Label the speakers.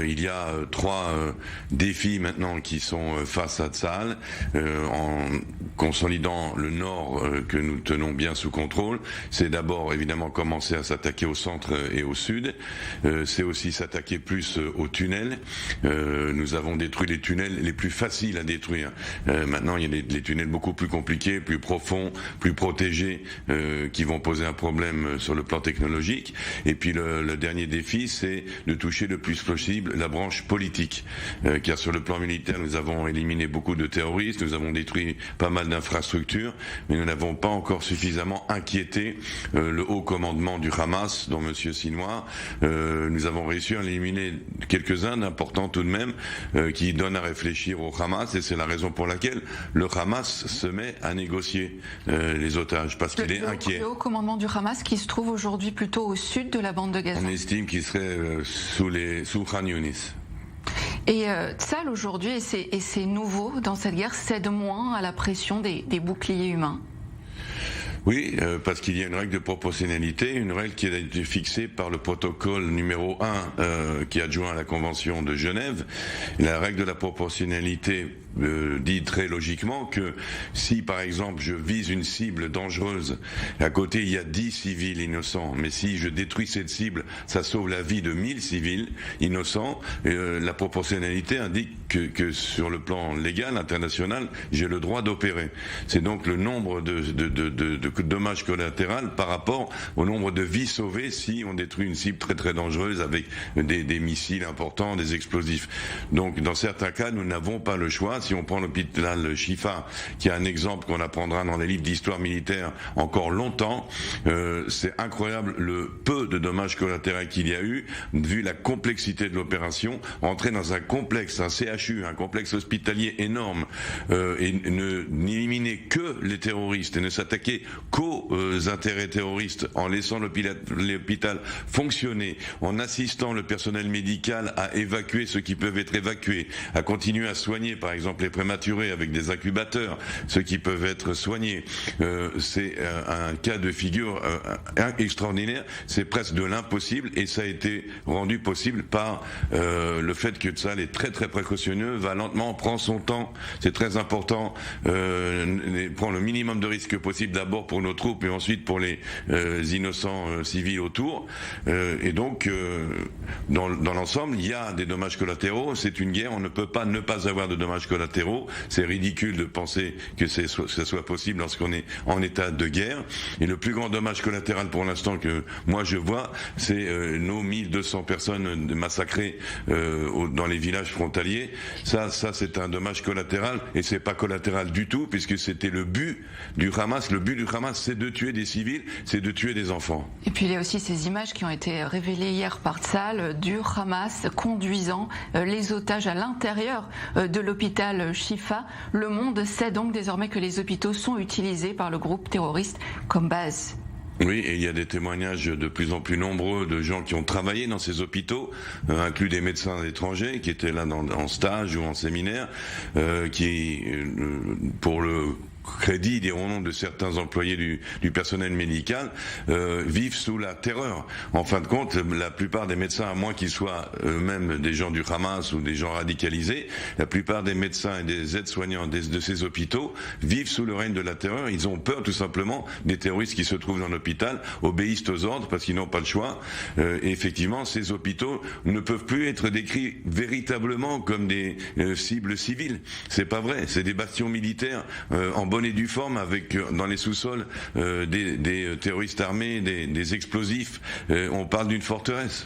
Speaker 1: Il y a trois défis maintenant qui sont face à Tsahal, en consolidant le nord que nous tenons bien sous contrôle. C'est d'abord évidemment commencer à s'attaquer au centre et au sud. C'est aussi s'attaquer plus aux tunnels. Nous avons détruit les tunnels les plus faciles à détruire. Maintenant, il y a des tunnels beaucoup plus compliqués, plus profonds, plus protégés, qui vont poser un problème sur le plan technologique. Et puis le dernier défi, c'est de toucher le plus possible la branche politique, car sur le plan militaire, nous avons éliminé beaucoup de terroristes, nous avons détruit pas mal d'infrastructures, mais nous n'avons pas encore suffisamment inquiété le haut commandement du Hamas, dont Monsieur Sinoir. Nous avons réussi à éliminer quelques-uns d'importants tout de même, qui donnent à réfléchir au Hamas, et c'est la raison pour laquelle le Hamas se met à négocier les otages, parce qu'il est inquiet.
Speaker 2: Le haut commandement du Hamas qui se trouve aujourd'hui plutôt au sud de la bande de Gaza.
Speaker 1: On estime qu'il serait sous Khan Younis.
Speaker 2: Et Tsahal aujourd'hui, et c'est nouveau dans cette guerre, cède moins à la pression des boucliers humains.
Speaker 1: Oui, parce qu'il y a une règle de proportionnalité, une règle qui a été fixée par le protocole numéro 1 qui est adjoint à la Convention de Genève. La règle de la proportionnalité dit très logiquement que si par exemple je vise une cible dangereuse, à côté il y a 10 civils innocents, mais si je détruis cette cible, ça sauve la vie de 1000 civils innocents, la proportionnalité indique que sur le plan légal, international, j'ai le droit d'opérer. C'est donc le nombre de dommages collatéraux par rapport au nombre de vies sauvées si on détruit une cible très très dangereuse avec des missiles importants, des explosifs. Donc dans certains cas, nous n'avons pas le choix. Si on prend l'hôpital Shifa, qui est un exemple qu'on apprendra dans les livres d'histoire militaire encore longtemps, c'est incroyable le peu de dommages collatéraux qu'il y a eu, vu la complexité de l'opération. Entrer dans un complexe, un CHU, un complexe hospitalier énorme, et n'éliminer que les terroristes et ne s'attaquer qu'aux intérêts terroristes en laissant l'hôpital fonctionner, en assistant le personnel médical à évacuer ceux qui peuvent être évacués, à continuer à soigner par exemple les prématurés avec des incubateurs, ceux qui peuvent être soignés. C'est un cas de figure extraordinaire, c'est presque de l'impossible et ça a été rendu possible par le fait que Tsahal est très très précautionneux, va lentement, prend son temps, c'est très important, prend le minimum de risques possible d'abord pour nos troupes et ensuite pour les innocents civils autour. Et donc, dans l'ensemble, il y a des dommages collatéraux, c'est une guerre, on ne peut pas ne pas avoir de dommages collatéraux, c'est ridicule de penser que ce soit possible lorsqu'on est en état de guerre. Et le plus grand dommage collatéral pour l'instant que moi je vois, c'est nos 1200 personnes massacrées dans les villages frontaliers. Ça c'est un dommage collatéral et c'est pas collatéral du tout puisque c'était le but du Hamas. Le but du Hamas, c'est de tuer des civils, c'est de tuer des enfants.
Speaker 2: Et puis il y a aussi ces images qui ont été révélées hier par Tsahal du Hamas conduisant les otages à l'intérieur de l'hôpital Shifa. Le monde sait donc désormais que les hôpitaux sont utilisés par le groupe terroriste comme base.
Speaker 1: Oui, et il y a des témoignages de plus en plus nombreux de gens qui ont travaillé dans ces hôpitaux, inclus des médecins étrangers qui étaient là en stage ou en séminaire, qui, pour le crédit, dirons-nous, de certains employés du personnel médical, vivent sous la terreur. En fin de compte, la plupart des médecins, à moins qu'ils soient eux-mêmes des gens du Hamas ou des gens radicalisés, la plupart des médecins et des aides-soignants de ces hôpitaux vivent sous le règne de la terreur. Ils ont peur tout simplement des terroristes qui se trouvent dans l'hôpital, obéissent aux ordres parce qu'ils n'ont pas le choix. Et effectivement, ces hôpitaux ne peuvent plus être décrits véritablement comme des cibles civiles. C'est pas vrai. C'est des bastions militaires en bonne et due forme avec dans les sous-sols des terroristes armés, des explosifs. On parle d'une forteresse.